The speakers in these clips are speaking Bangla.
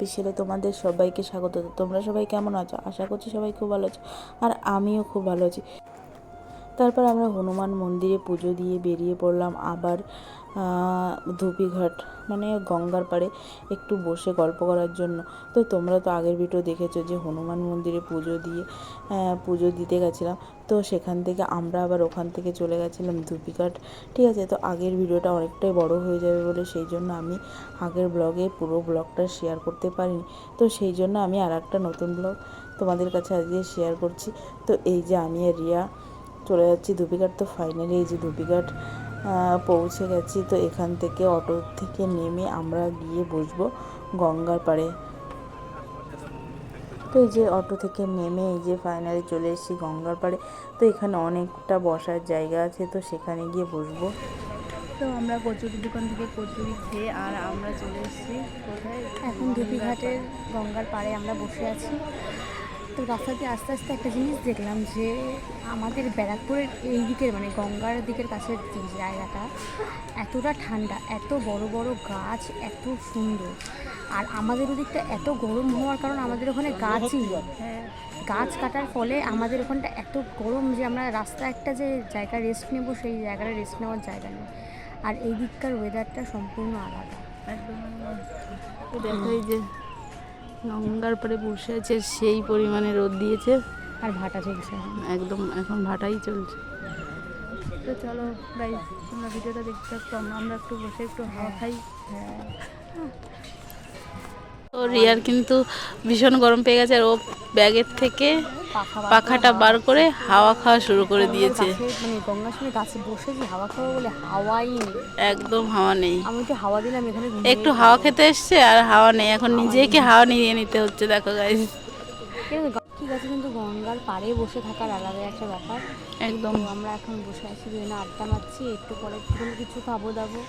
অফিসিয়ালে তোমাদের সবাইকে স্বাগত। তোমরা সবাই কেমন আছো? আশা করছি সবাই খুব ভালো আছো, আর আমিও খুব ভালো আছি। তারপর আমরা হনুমান মন্দিরে পুজো দিয়ে বেরিয়ে পড়লাম আবার ধুপিঘাট মানে গঙ্গার পাড়ে একটু বসে গল্প করার জন্য। তো তোমরা তো আগের ভিডিও দেখেছো যে হনুমান মন্দিরে পুজো দিতে গেছিলাম। তো সেখান থেকে আমরা আবার ওখান থেকে চলে গেছিলাম ধুপিঘাট। ঠিক আছে, তো আগের ভিডিওটা অনেকটাই বড় হয়ে যাবে বলে সেই জন্য আমি আগের ব্লগে পুরো ব্লগটা শেয়ার করতে পারিনি। তো সেই জন্য আমি আর একটা নতুন ব্লগ তোমাদের কাছে আজকে শেয়ার করছি। তো এই যে আমি আর রিয়া চলে যাচ্ছি ধুপিঘাট। তো ফাইনালি এই যে ধুপিঘাট পৌঁছে গেছি। তো এখান থেকে অটো থেকে নেমে আমরা গিয়ে বসবো গঙ্গার পাড়ে। তো এই যে অটো থেকে নেমে এই যে ফাইনালি চলে এসেছি গঙ্গার পাড়ে। তো এখানে অনেকটা বসার জায়গা আছে, তো সেখানে গিয়ে বসবো। তো আমরা কচুরি দোকান থেকে কচুরি খেয়ে আর আমরা চলে এসেছি কোথায়, এখন ধুপিঘাটের গঙ্গার পাড়ে আমরা বসে আছি। তো রাস্তা দিয়ে আস্তে আস্তে একটা জিনিস দেখলাম যে আমাদের ব্যারাকপুরের এই দিকের মানে গঙ্গার দিকের কাছের যে জায়গাটা এতটা ঠান্ডা, এত বড় বড় গাছ, এত সুন্দর। আর আমাদের ওদিকটা এত গরম হওয়ার কারণ আমাদের ওখানে গাছই নেই। গাছ কাটার ফলে আমাদের ওখানটা এত গরম যে আমরা রাস্তা একটা যে জায়গা রেস্ট নেব সেই জায়গাটা রেস্ট নেওয়ার জায়গা নেই। আর এই দিককার ওয়েদারটা সম্পূর্ণ আলাদা একদম। দেখো এই যে গঙ্গার পরে বসে আছে, সেই পরিমাণে রোদ দিয়েছে আর ভাটা চলছে একদম, এখন ভাটাই চলছে। তো চলো গাইস, তোমরা ভিডিওটা দেখতে থাকো, আমরা একটু বসে একটু হাওয়া খাই। তো রিয়ার কিন্তু ভীষণ গরম পেয়ে গেছে, আর ও ব্যাগের থেকে পাখাটা বার করে হাওয়া খাওয়া শুরু করে দিয়েছে। মানে গঙ্গার সঙ্গে গাছে বসে যে হাওয়া খাবো বলে হাওয়াই নেই, একদম হাওয়া নেই। আমি তো হাওয়া দিলাম এখানে, একটু হাওয়া খেতে এসছে আর হাওয়া নেই, এখন নিজেকে হাওয়া নিয়ে নিতে হচ্ছে। দেখো গাইস, ঠিক আছে, কিন্তু গঙ্গার পাড়ে বসে থাকার আলাদা একটা ব্যাপার। একদম। আমরা এখন বসে আছি, বিভিন্ন আড্ডা মারছি, একটু পরে কিছু খাবো দাবো।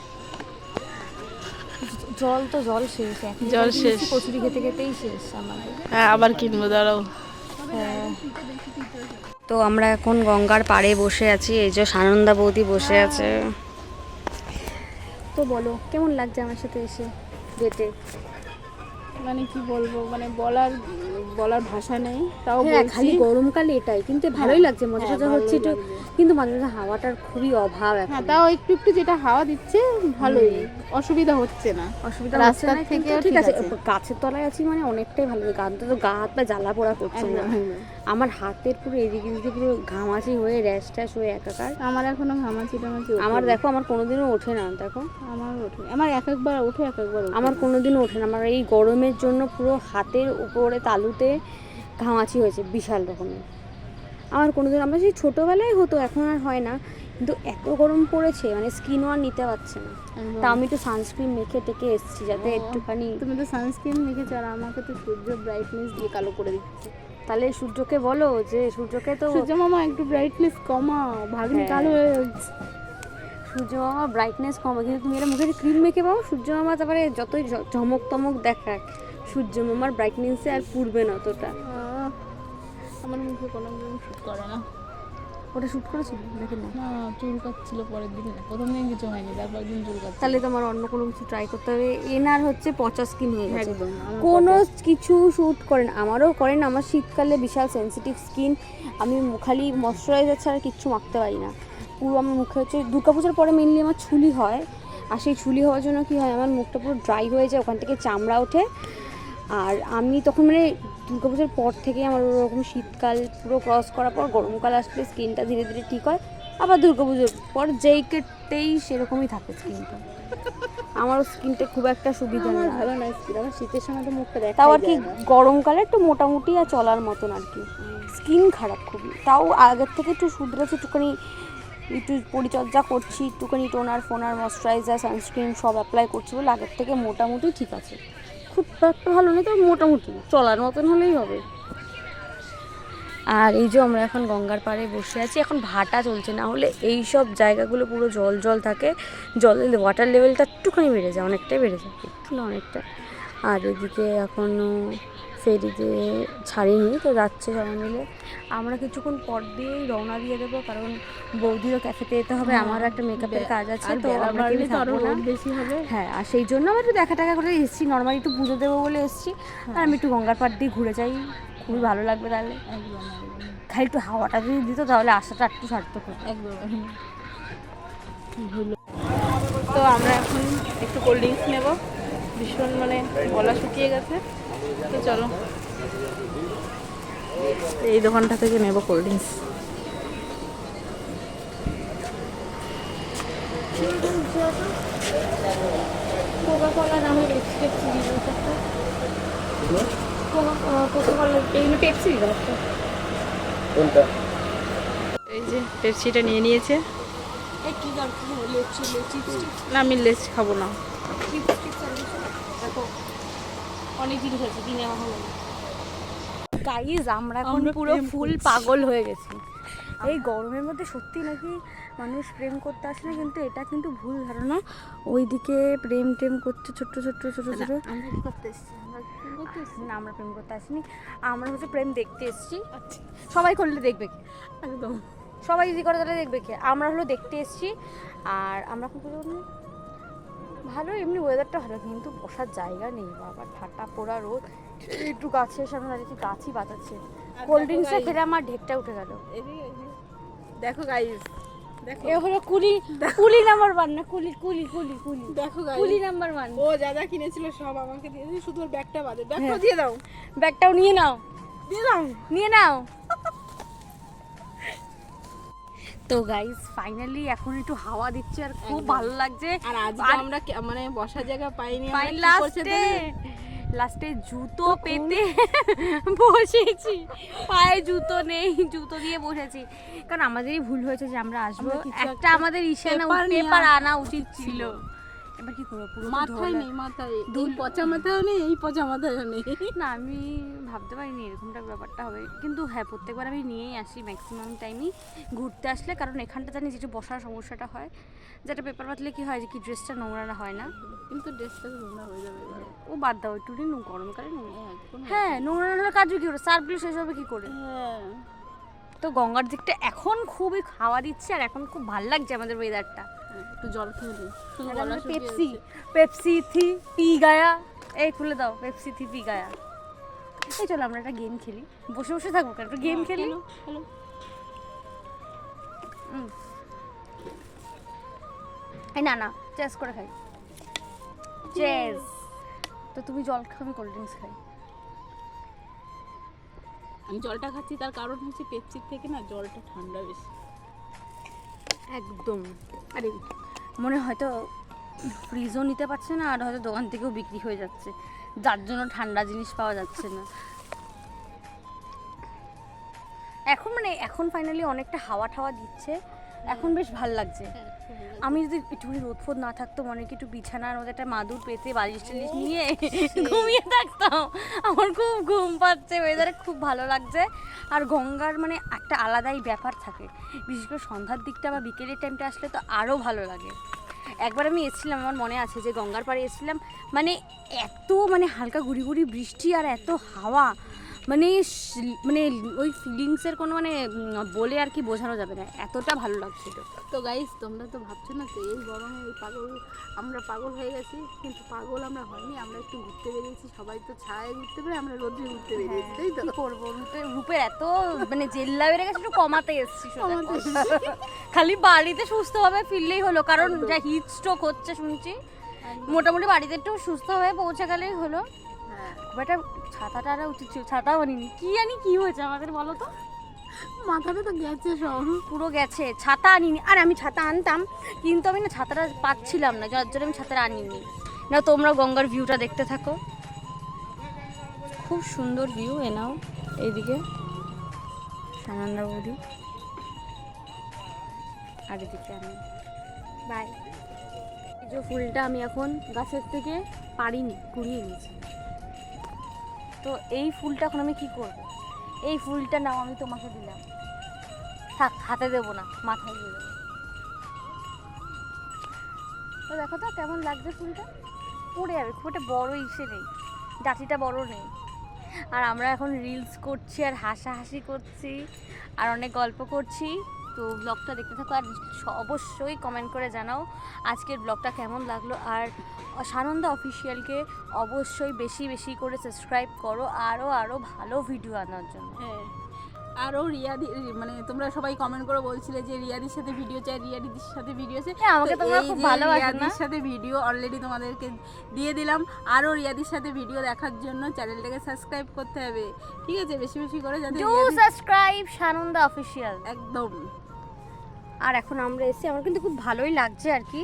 জল শেষ, এখন জল শেষ, কচুরি খেতে খেতেই শেষ আমাদের। হ্যাঁ, আবার কিনবো, দাঁড়াও। তো আমরা এখন গঙ্গার পাড়ে বসে আছি, এই যে সানন্দা বৌদি বসে আছে। তো বলো কেমন লাগছে আমার সাথে এসে ডেটে? মানে কি বলবো, মানে বলার ভাষা নেই। তাও খালি গরমকালে এটাই, কিন্তু ভালোই লাগছে, মজা টজা হচ্ছে একটু, কিন্তু মাঝে মাঝে হাওয়াটার খুবই অভাব এখন। হ্যাঁ, তাও একটু একটু যেটা হাওয়া দিচ্ছে ভালোই, অসুবিধা হচ্ছে না। রাস্তা থেকে ঠিক আছে, গাছের তলায় আছি মানে অনেকটাই ভালো। গানটা তো গা হাত পা জ্বালা পোড়া করছে না, আমার হাতের পুরো এদিকে এদিকে পুরো ঘামাচি হয়ে র্যাশ ট্যাশ হয়ে একাকার। আমার এখনো ঘামাচি টামাচি আমার দেখো, আমার কোনোদিনও ওঠে না, দেখো আমার ওঠে, আমার এক একবার ওঠে, এক একবার আমার কোনোদিনও ওঠে না। আমার এই গরমের জন্য পুরো হাতের উপরে তালুতে ঘামাচি হয়েছে বিশাল রকমের। আমার কোনোদিন, আমরা সেই ছোটোবেলায় হতো, এখন আর হয় না, কিন্তু এত গরম পড়েছে মানে স্কিনও আর নিতে পারছে না। তা আমি তো সানস্ক্রিন মেখে টেকে এসেছি যাতে একটুখানি। তুমি তো সানস্ক্রিন মেখেছো, আর আমাকে তো সূর্য ব্রাইটনেস দিয়ে কালো করে দিচ্ছে। তাহলে সূর্যকে বলো যে সূর্য মামা একটু ব্রাইটনেস কমাও, ভাগ্নি কালো হয়ে যাচ্ছে। সূর্য মামা ব্রাইটনেস কমে, কিন্তু তুমি এটা মুখে ক্রিম মেখে পাও, সূর্য মামা তারপরে যতই চমক টমক দেখাক, সূর্য মামার ব্রাইটনেসে আর পুড়বে না অতটা। আমার মুখে কোনো শ্যুট করে না। ওটা শ্যুট করেছিল দেখি না, চুল কাটছিল পরের দিন, প্রথম দিন কিছু হয়নি, তারপর দিন চুল কাটছে। তাহলে তোমার অন্য কোনো কিছু ট্রাই করতে হবে। এনার হচ্ছে পচা স্কিন হয়ে গেছে, কোনো কিছু শ্যুট করে না, আমারও করে না। আমার শীতকালে বিশাল সেন্সিটিভ স্কিন, আমি খালি ময়শ্চারাইজার ছাড়া কিচ্ছু মাখতে পারি না। পুরো আমার মুখে হচ্ছে দুর্গাপূজার পরে মেনলি আমার ছুলি হয়, আর সেই ছুলি হওয়ার জন্য কী হয়, আমার মুখটা পুরো ড্রাই হয়ে যায়, ওখান থেকে চামড়া ওঠে। আর আমি তখন মানে দুর্গাপূজার পর থেকে আমার ওরকম শীতকাল পুরো ক্রস করার পর গরমকাল আসলে স্কিনটা ধীরে ধীরে ঠিক হয়, আবার দুর্গাপুজোর পর যেই কেটেই সেরকমই থাকে স্কিনটা। আমারও স্কিনটা খুব একটা সুবিধা না, ভালো না স্কিন, আমার শীতের সময় তো মুখটা দেখা, তাও আর কি গরমকালে একটু মোটামুটি আর চলার মতন আর কি। স্কিন খারাপ খুবই, তাও আগের থেকে একটু শুধরেছে, একটুখানি একটু পরিচর্যা করছি, একটুখানি টোনার ফোনার ময়শ্চারাইজার সানস্ক্রিন সব অ্যাপ্লাই করছি বলে আগের থেকে মোটামুটি ঠিক আছে। খুব একটা ভালো নেই, তো মোটামুটি চলার মতন হলেই হবে। আর এই যে আমরা এখন গঙ্গার পাড়ে বসে আছি, এখন ভাটা চলছে, না হলে এই সব জায়গাগুলো পুরো জল জল থাকে, জলের ওয়াটার লেভেলটা একটুখানি বেড়ে যায়, অনেকটাই বেড়ে যায়, একটু না অনেকটা। আর এদিকে এখনও ফেরিতে ছাড়িনি, তো যাচ্ছে সবাই মিলে। আমরা কিছুক্ষণ পর দিয়েই রওনা দিয়ে দেবো, কারণ বৌদিরও ক্যাফেতে যেতে হবে, আমারও একটা মেকআপের কাজ আছে, তো আমরা কেউ থাকবো না। বেশি হবে। হ্যাঁ, আর সেই জন্য আমরা একটু দেখা টাকা করে এসেছি, নর্মালি একটু পুজো দেবো বলে এসেছি। আর আমি একটু গঙ্গার পাড় দিয়ে ঘুরে যাই, খুবই ভালো লাগবে। তাহলে খালি একটু হাওয়াটা যদি দিত তাহলে আসাটা একটু সার্থক হতো। একদম। তো আমরা এখন একটু কোল্ড ড্রিঙ্কস নেব, ভীষণ মানে গলা শুকিয়ে গেছে। তো চলো এই দোকানটা থেকে নেব কোল্ড ড্রিঙ্কস। কোকা-কোলা নামে পেপসি কোকা-কোলা এগুলো পেপসি একটা। এই যে পেপসিটা নিয়ে নিয়েছে। কি দরকার হলো চিপস না, আমি লেস খাবো না। দেখো অনেক জিনিস আছে কিনে আমার হলো। গাইজ আমরা এখন আমরা পুরো প্রেম ফুল করছি। পাগল হয়ে গেছি এই গরমের মধ্যে। সত্যি নাকি মানুষ প্রেম করতে আসে না, কিন্তু এটা কিন্তু ভুল ধারণা। ওইদিকে প্রেম টেম করছে ছোট্ট ছোট্ট ছোট ছোট। আমরা কি করতে এসেছি? আমরা প্রেম করতে এসেছি? না, আমরা প্রেম করতে আসিনি, আমরা হচ্ছে প্রেম দেখতে এসেছি। সবাই করলে দেখবে কে? একদম। সবাই যদি করে তাহলে দেখবে কে? আমরা হলো দেখতে এসেছি। আর আমরা খুব ভালো, এমনি ওয়েদারটা ভালো, কিন্তু বসার জায়গা নেই বাবা, ঠাটা পোড়া রোদ। একটু গাছের সামনে দাঁড়িয়েছি, গাছই বাঁচাচ্ছে। কোল্ড ড্রিঙ্কসটা খেলে আমার ঢেকটা উঠে গেল। দেখো গাইস, দেখো এ হলো কুলি নাম্বার 1 না, কুলি কুলি কুলি কুলি দেখো গাইস, কুলি নাম্বার 1। ও যা যা কিনেছিল সব আমাকে দিয়েছে, শুধু ওর ব্যাগটা বাদে। ব্যাগটা দিয়ে দাও, ব্যাগটাও নিয়ে নাও, দিয়ে দাও। নিয়ে নাও। তো গাইস ফাইনালি এখন একটু হাওয়া দিচ্ছে আর খুব ভালো লাগছে। আর আজকে আমরা মানে বসার জায়গা পাইনি, আমরা কি করছে লাস্টে জুতো পেতে বসেছি, পায়ে জুতো নেই, জুতো দিয়ে বসেছি। কারণ আমাদেরই ভুল হয়েছে যে আমরা আসবো, একটা আমাদের পেপার আনা উচিত ছিল। এবার কি করবো, পুরো মাথায় নেই, মাথায় দুল পচা মাথাও নেই, এই পচা মাথাও নেই। না, আমি ভাবতে পারিনি এরকমটা ব্যাপারটা হবে। কিন্তু হ্যাঁ, প্রত্যেকবার আমি নিয়েই আসি ম্যাক্সিমাম টাইমই ঘুরতে আসলে, কারণ এখানটা জানি যেটা বসার সমস্যাটা হয়, যেটা পেপার পাতলে কি হয় যে কি ড্রেসটা নোংরা হয় না, কিন্তু ড্রেসটা নোংরা হয়ে যাবে। ও বাদ দাও, একটু গরমকালে হ্যাঁ নোংরা হলে কাজ কি করে, সার্ফগুলো শেষ হবে কি করে। হ্যাঁ। তো গঙ্গার দিকটা এখন খুবই হাওয়া দিচ্ছে আর এখন খুব ভালো লাগছে আমাদের ওয়েদারটা। একটু জল খেয়ে নিই, শুধু আর গলা আমাদের শুকিয়ে পেপসি থি পি গায়া, এই খুলে দাও, পেপসি থি পি গায়া। এই চলো আমরা একটা গেম খেলি, বসে বসে থাকবো কেন, একটা গেম খেলি। হ্যালো। এই না না, চেস করে খাই, চেস। তো তুমি জল খাও, আমি কোল্ড ড্রিঙ্কস খাই। আমি জলটা খাচ্ছি, তার কারণ হচ্ছে পেপসির থেকে না জলটা ঠান্ডা বেশি। একদম। আরে মনে হয়তো ফ্রিজও নিতে পারছে না, আর হয়তো দোকান থেকেও বিক্রি হয়ে যাচ্ছে, যার জন্য ঠান্ডা জিনিস পাওয়া যাচ্ছে না। এখন ফাইনালি অনেকটা হাওয়া ঠাওয়া দিচ্ছে, এখন বেশ ভাল লাগছে। আমি যদি একটুখানি রোদ ফোদ না থাকতো, মনে কি একটু বিছানার মধ্যে একটা মাদুর পেতে বালিশ টালিশ নিয়ে ঘুমিয়ে থাকতাম। আমার খুব ঘুম পাচ্ছে, ওয়েদারে খুব ভালো লাগছে। আর গঙ্গার মানে একটা আলাদাই ব্যাপার থাকে, বিশেষ করে সন্ধ্যার দিকটা বা বিকেলের টাইমটা আসলে তো আরও ভালো লাগে। একবার আমি এসেছিলাম, আমার মনে আছে যে গঙ্গার পাড়ে এসেছিলাম, মানে এত মানে হালকা গুড়ি গুড়ি বৃষ্টি আর এত হাওয়া, মানে মানে ওই ফিলিংসের কোনো মানে বলে আর কি বোঝানো যাবে না, এতটা ভালো লাগছিল। তো গাইস, তোমরা তো ভাবছো না তো এই গরমে এই আমরা পাগল হয়ে গেছি, কিন্তু পাগল আমরা হয়নি, আমরা একটু ঘুরতে বেরিয়েছি। সবাই তো ছায়ায় ঘুরতে পারে, আমরা রোদে ঘুরতে বেরিয়েছি, তাই তো। কি করবো, রূপের এত মানে জেল্লা বেড়ে গেছে, একটু কমাতে এসেছি। খালি বাড়িতে সুস্থভাবে ফিরলেই হলো, কারণ যা হিট স্ট্রোক হচ্ছে শুনছি, মোটামুটি বাড়িতে একটু সুস্থভাবে পৌঁছে গেলেই হলো। একটা ছাতাটা আনা উচিত ছিল, ছাতাও আনিনি, কি জানি কি হয়েছে আমাদের বলো তো, মাথাটা তো গেছে সব, পুরো গেছে। ছাতা আনিনি, আর আমি ছাতা আনতাম, কিন্তু আমি না ছাতাটা পাচ্ছিলাম না, যার জন্য আমি ছাতাটা আনিনি। না, তোমরা গঙ্গার ভিউটা দেখতে থাকো, খুব সুন্দর ভিউ। এ নাও এইদিকে সানন্দা বৌদি, আর এদিকে আমি। বাই। এই যে ফুলটা আমি এখন গাছের থেকে পারিনি, কুড়িয়ে নিয়েছি। তো এই ফুলটা এখন আমি কি করব, এই ফুলটা নাও আমি তোমাকে দিলাম, থাক হাতে দেবো না, মাথায় দিয়ে দেবো। তো দেখো তো কেমন লাগছে ফুলটা, পড়ে যাবে, খুব একটা বড় ইসে নেই, ডাঁটিটা বড় নেই। আর আমরা এখন রিলস করছি আর হাসাহাসি করছি আর অনেক গল্প করছি। তো ব্লগটা দেখতে থাকো আর অবশ্যই কমেন্ট করে জানাও আজকের ব্লগটা কেমন লাগলো। আর সানন্দা অফিসিয়ালকে অবশ্যই বেশি বেশি করে সাবস্ক্রাইব করো আরও ভালো ভিডিও আনার জন্য। হ্যাঁ, আরও রিয়াদি মানে তোমরা সবাই কমেন্ট করে বলছিলে যে রিয়াদির সাথে ভিডিও চাই, রিয়াদির সাথে ভিডিও চাই। আমাকে তোমরা খুব ভালোবাসো না? রিয়াদির সাথে ভিডিও অলরেডি তোমাদেরকে দিয়ে দিলাম। আরও রিয়াদির সাথে ভিডিও দেখার জন্য চ্যানেলটাকে সাবস্ক্রাইব করতে হবে, ঠিক আছে? বেশি বেশি করে যাতে ডু সাবস্ক্রাইব সানন্দা অফিসিয়াল একদম। আর এখন আমরা এসে আমার কিন্তু খুব ভালোই লাগছে আর কি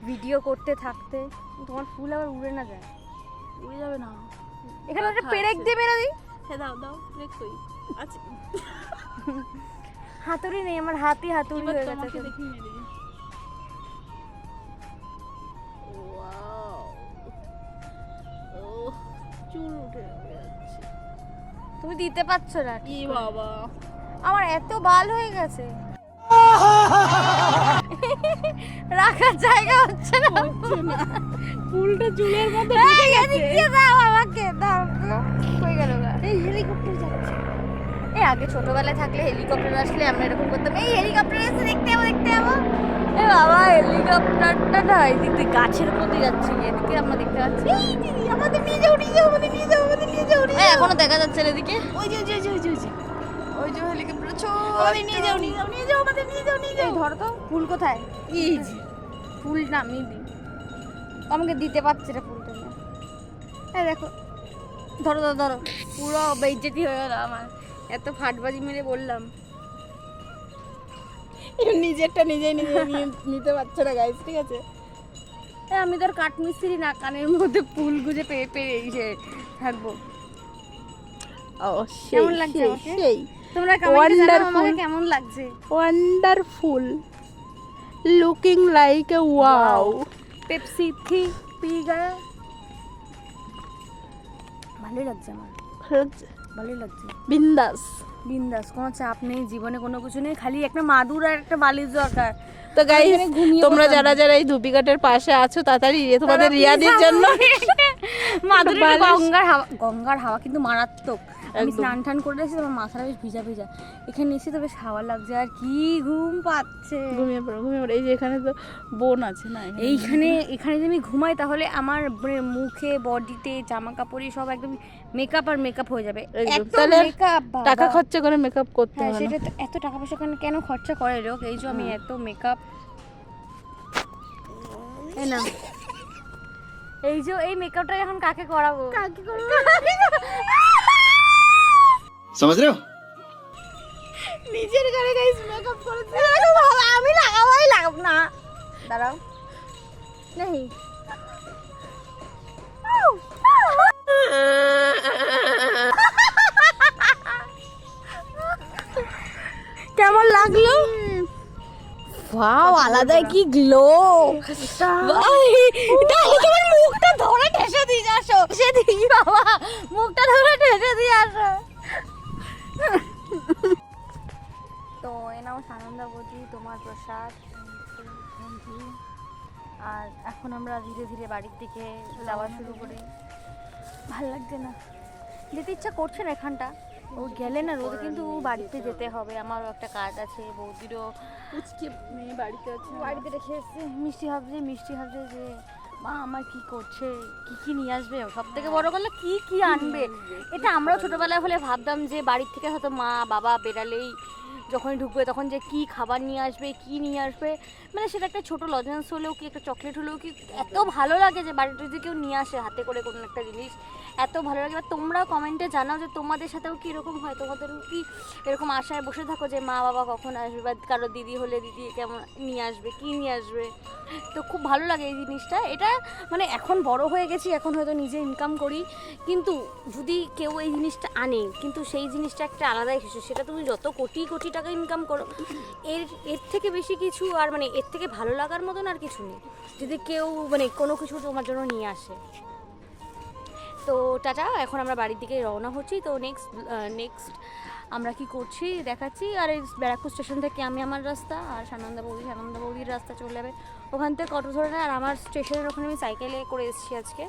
ভিডিও করতে থাকতে। তোমার ফুল আবার উড়ে না যায়? উড়ে যাবে না, এখানে একটা পেরেক দিয়ে বেরো দিই। হ্যাঁ দাও দাও, ব্রেক কই আচ্ছা। হাতুড়ি নেই আমার, হাতুড়ি হয়ে গেছে। তোমাকে দেখি মেরে। ওয়াও, ও চুল উঠে যাচ্ছে। তুমি দিতে পারছো না? কি বাবা, আমার এত বাল হয়ে গেছে রাখার জায়গা হচ্ছে না। ফুলটা চুলের মধ্যে এই, এদিকে দাও আমাকে, দাও। কই গেল গা? এই হেলিকপ্টার যাচ্ছে। এই আগে ছোটবেলায় থাকলে হেলিকপ্টার আসলে আমরা এরকম করতাম, এই হেলিকপ্টার এসে দেখতে যাবো। এ বাবা, হেলিকপ্টারটা না এদিক দিয়ে গাছের মধ্যে যাচ্ছে, এদিকে আমরা দেখতে পাচ্ছি। এই দিদি, আমাদের নিয়ে যাও, আমাদের নিয়ে যাও। এখনো দেখা যাচ্ছে না এদিকে। ওই যে ওই যে হেলিকপ্টার আমাদের নিয়ে যাও আমাদের নিয়ে যাও। এই ধরো তো, ফুল কোথায়? এই যে ফুল নামিয়ে দিই, আমাকে দিতে পারছে না ফুলটা নিয়ে। এই দেখো, ধরো পুরো বেইজ্জতি হয়ে গেল আমার, এত ফাটবাজি মেরে বললাম। নিজেরটা নিজেই নিতে পারছে না গাইস, ঠিক আছে? আমি তো আর কাঠমিস্ত্রি না, কানের মধ্যে ফুল গুজে পেয়ে এসে থাকবো। ও কেমন লাগছে আমাকে? সেই তোমরা কমেন্টে জানাও আমাকে Wonderful. কেমন লাগছে। Wonderful, looking like a wow. Pepsi থি পি গায়া। ভালোই লাগছে আমার, ভালোই লাগছে। বিন্দাস, কোনো চাপ নেই জীবনে, কোনো কিছু নেই, খালি একটা মাদুর আর একটা বালিশ দরকার। তো গাইস, এখানে ঘুমিয়ে তোমরা পড়তাম। যারা যারা এই ধুপিঘাটের পাশে আছো তাড়াতাড়ি তোমাদের রিয়াদির জন্য মাদুরে বালিশ। গঙ্গার হাওয়া কিন্তু মারাত্মক। আমি একদম। স্নান টান করে এসেছি, আমার মাথাটা বেশ ভিজা। এখানে এসে তো বেশ হাওয়া লাগছে আর কি ঘুম পাচ্ছে। ঘুমিয়ে পড়ো। এই যে এখানে তো বোন আছে না, এখানে যদি আমি ঘুমাই তাহলে আমার মানে মুখে, বডিতে, জামা কাপড়ে সব একদম মেকআপ হয়ে যাবে। একদম। এত তাহলে মেকআপ, টাকা খরচা করে মেকআপ করতে হ্যাঁ হবে না। সেটা তো, এত টাকা পয়সা কেন খরচা করে লোক? এই যে আমি এত মেকআপ, এই না, এই মেকআপটা এখন কাকে করাবো? समझ रहे हो? নিজের ঘরে গাইস মেকআপ করেছে। আমি লাগাবো না, দাঁড়াও नहीं কেমন লাগলো? ওয়াও, আলাদা কি গ্লো। তাহলে তোমার মুখটা ধরে ঠেসে দিয়ে আসো, বাবা মুখটা ধরে ঠেসে দিয়ে আসো। তো এ নাও সানন্দা বৌদি, তোমার প্রসাদ। আর এখন আমরা ধীরে ধীরে বাড়ির দিকে যাওয়া শুরু করি। ভাল লাগছে না, যেতে ইচ্ছা করছে না এখানটা। ও গেলে না রোদে কিন্তু বাড়িতে যেতে হবে, আমারও একটা কাজ আছে, বৌদিরও উচকে মেয়ে বাড়িতে আছে, বাড়িতে রেখে এসছে। মিষ্টি ভাবছে যে মা আমার কি করছে, কি নিয়ে আসবে, সব থেকে বড় কথা কি আনবে। এটা আমরাও ছোটবেলায় হলে ভাবতাম যে বাড়ির থেকে হয়তো মা বাবা বেরালেই যখনই ঢুকবে তখন যে কি খাবার নিয়ে আসবে, কি নিয়ে আসবে, মানে সেটা একটা ছোটো লজেন্স হলেও কি একটা চকলেট হলেও কি এত ভালো লাগে যে বাড়িতে যদি কেউ নিয়ে আসে হাতে করে কোনো একটা জিনিস, এত ভালো লাগে। এবার তোমরাও কমেন্টে জানাও যে তোমাদের সাথেও কি এরকম হয়, তোমাদেরও কি এরকম আশায় বসে থাকো যে মা বাবা কখন আসবে, বা কারো দিদি হলে দিদি কেমন নিয়ে আসবে, কি নিয়ে আসবে। তো খুব ভালো লাগে এই জিনিসটা। এটা মানে এখন বড় হয়ে গেছি, এখন হয়তো নিজে ইনকাম করি, কিন্তু যদি কেউ এই জিনিসটা আনে, কিন্তু সেই জিনিসটা একটা আলাদাই কিছু, সেটা তুমি যত কোটি টাকা ইনকাম করো, এর থেকে বেশি কিছু আর মানে এর থেকে ভালো লাগার মতন আর কিছু নেই যদি কেউ মানে কোনো কিছু তোমার জন্য নিয়ে আসে। তো টাটা, এখন আমরা বাড়ির দিকে রওনা হচ্ছি। তো নেক্সট আমরা কি করছি দেখাচ্ছি। আর এই ব্যারাকপুর স্টেশন থেকে আমি আমার রাস্তা, আর সানন্দা বৌদির রাস্তা চলে যাবে, ওখান থেকে অটো ধরে নেয়। আর আমার স্টেশনের ওখানে আমি সাইকেলে করে এসেছি আজকে,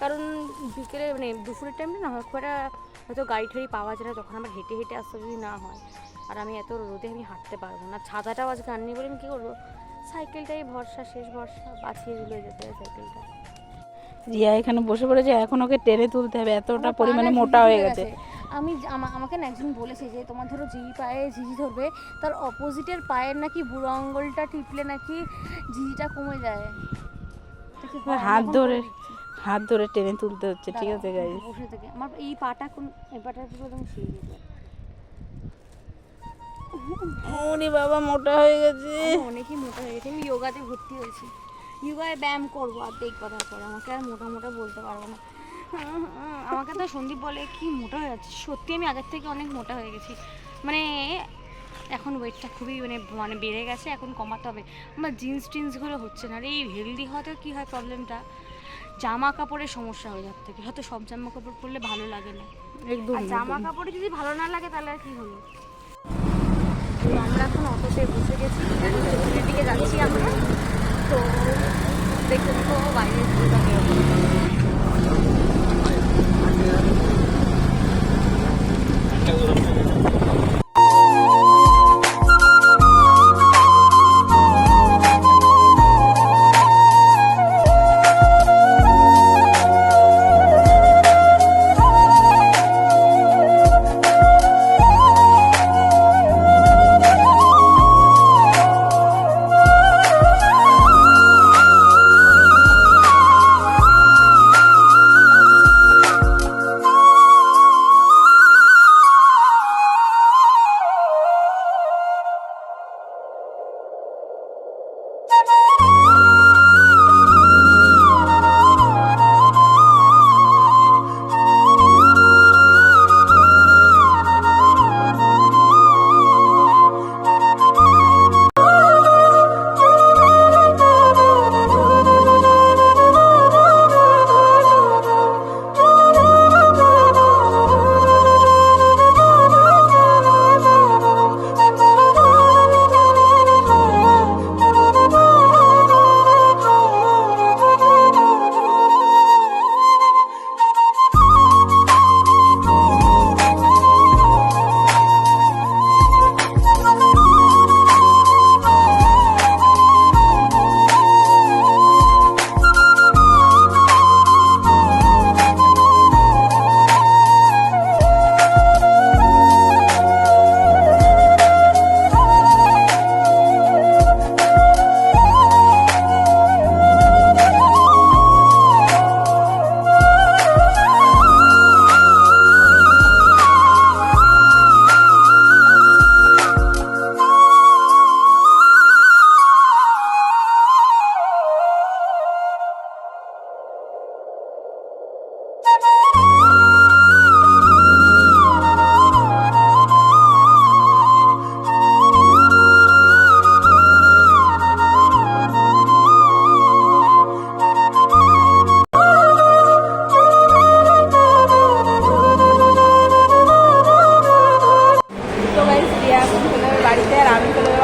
কারণ বিকেলে মানে দুপুরের টাইমটা না খুব একটা হয়তো গাড়ি ঠাড়ি পাওয়া যায় না, তখন আমার হেঁটে হেঁটে আসতে যদি না হয়, আর আমি এত রোদে আমি হাঁটতে পারবো না। ছাতাটাও আজকে আননি বলে আমি কী করবো, সাইকেলটাই ভরসা, শেষ ভরসা, বাঁচিয়ে দিলে যেতে হয় সাইকেলটা। রিয়া এখানে বসে পড়েছে, এখন ওকে টেনে তুলতে হবে, এতটা পরিমাণে মোটা হয়ে গেছে। আমি আমাকে না একজন বলেছে যে তোমার ধরো যেই পায়ে ঝিঝি ধরবে তার অপোজিটের পায়ের নাকি বুড়ো আঙ্গুলটা টিপলে নাকি ঝিঝিটা কমে যায়। হাত ধরে টেনে তুলতে হচ্ছে, ঠিক আছে গাইস। বসে থেকে আমার এই পাটা কোন, এই পাটার পুরো একদম শিয়ে গেছে। ওরে বাবা মোটা হয়ে গেছে, অনেকই মোটা হয়ে গেছে। আমি যোগাতে ভর্তি হয়েছি, যোগায় ব্যায়াম করবো আর দেখবা, তারপরে আমাকে আর মোটা মোটা বলতে পারবো না। আমাকে তো সন্দীপ বলে কি মোটা হয়ে যাচ্ছে, সত্যি আমি আগের থেকে অনেক মোটা হয়ে গেছি। মানে এখন ওয়েটটা খুবই মানে বেড়ে গেছে, এখন কমাতে হবে। আমার জিন্সগুলো হচ্ছে না। আর এই হেলদি হওয়াতে কী হয় প্রবলেমটা, জামা কাপড়ের সমস্যা হয় যার থেকে। হয়তো সব জামা কাপড় পরলে ভালো লাগে না, একদম। জামা কাপড়ে যদি ভালো না লাগে তাহলে আর কী হলো। আমরা এখন অটোতে বসে গেছি, চতুর্থের দিকে যাচ্ছি আমরা। তো দেখতে দেখো বাইরে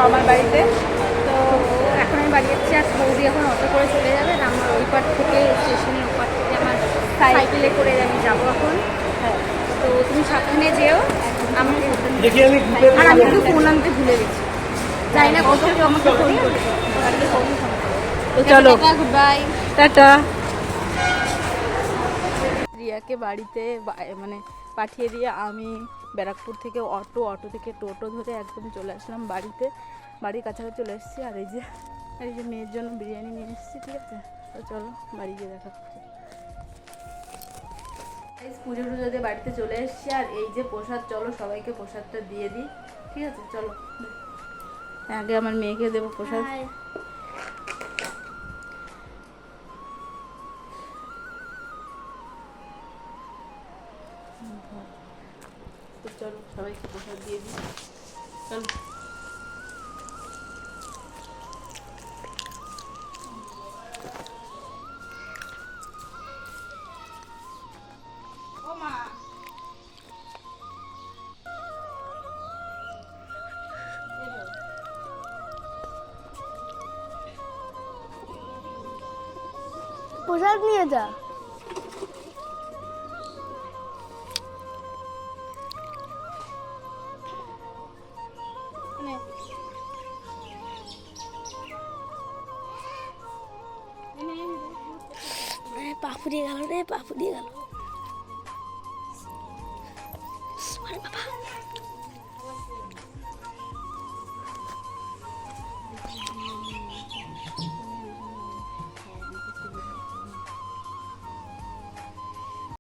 আমার বাড়িতে। তো এখন আমি বাড়ি যাচ্ছি, আর বৌদি এখন অটো করে চলে যাবে। আর আমার ওই পার থেকে স্টেশনের ওপার থেকে আমার সাইকেলে করে আমি যাবো এখন। হ্যাঁ, তো তুমি সাবধানে যেও, আমাকে আর আমি একটু ফোন আনতে ভুলে গেছি, জানি না কত কেউ আমাকে ফোন করেছে। তো চলো, গুড বাই, টাটা। রিয়াকে বাড়িতে মানে পাঠিয়ে দিয়ে আমি ব্যারাকপুর থেকে অটো থেকে টোটো ধরে একদম চলে আসলাম বাড়িতে। বাড়ির কাছাকাছি চলে এসেছি। আর এই যে মেয়ের জন্য বিরিয়ানি নিয়ে এসেছি, ঠিক আছে। তো চলো বাড়ি গিয়ে দেখা করছি। পুজো টুজো দিয়ে বাড়িতে চলে এসেছি। আর এই যে প্রসাদ, চলো সবাইকে প্রসাদটা দিয়ে দিই, ঠিক আছে। চলো আগে আমার মেয়েকে দেবো প্রসাদ। তো চলো সবাইকে প্রসাদ দিয়ে দিই, চলো। প্রসাদ নিয়ে যা। ফুরিয়ে গেল রে, পা ফুরিয়ে গেল। আরে বাবা